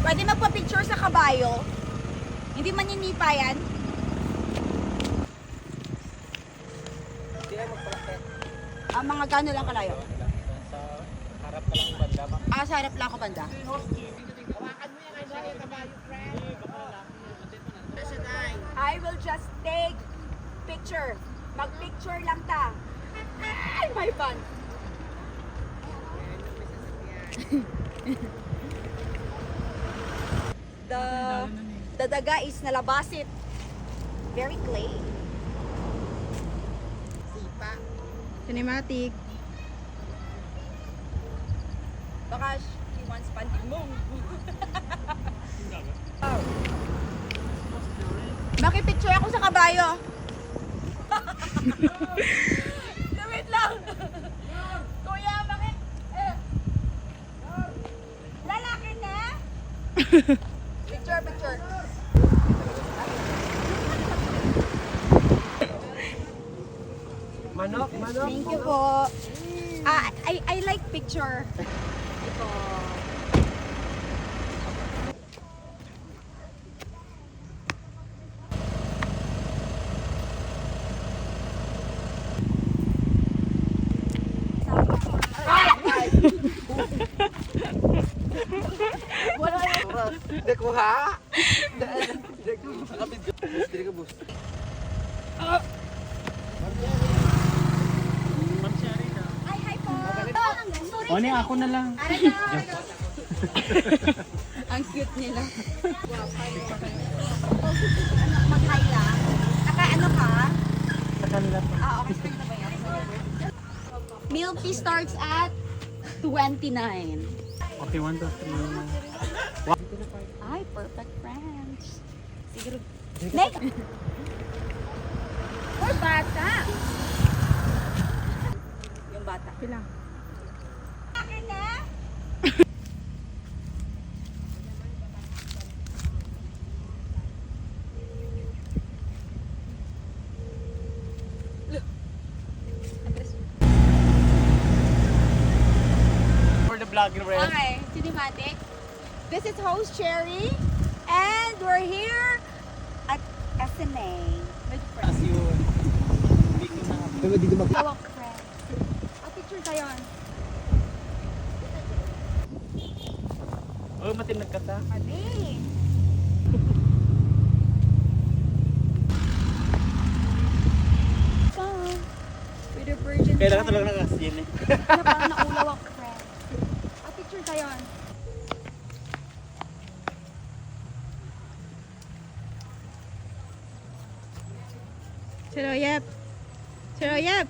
Pwede magpa-picture sa kabayo. Hindi maninipa yan. Hindi na magpalakit. Mga gano'n lang kalayo. Sa harap pa lang banda. Sa harap lang ako banda. I will just take picture. Mag-picture lang ta. Ay, my fun. The daga is nalabasit. Very clay. Sipa. Cinematic. Baka he wants panty mong. Makipicture ako sa kabayo. Wait lang. Kuya, bakit? Lalaki na? Picture. Manok. Thank you po. I like picture. Ito. Wala yung Hindi ko ha. Hindi ko. Nakabidyo. Hindi ko boost. Ay, hi po. O niya, ako na lang. Ang cute nila. Mag-hi lang. Ano ka? Sa kanila pa. Okay. Start na ba yan? Milk tea starts at 29. Okay, 1, 2, 3. Ay, perfect friends. Siguro. Nick! Or bata? Yung bata. Pila. Akin na? For the vlogger, friend. Okay, cinematic. This is host Cherry, and we're here at SMA with As friends. you. Hindi ko na. Dito mag. Hawak friends. Picture tayo. Oh, matinag ka ta. Kami. With the virgin. Kailangan talaga nakasin eh. Parang naulaw ako friends. Picture tayo. Seroyap. Seroyap.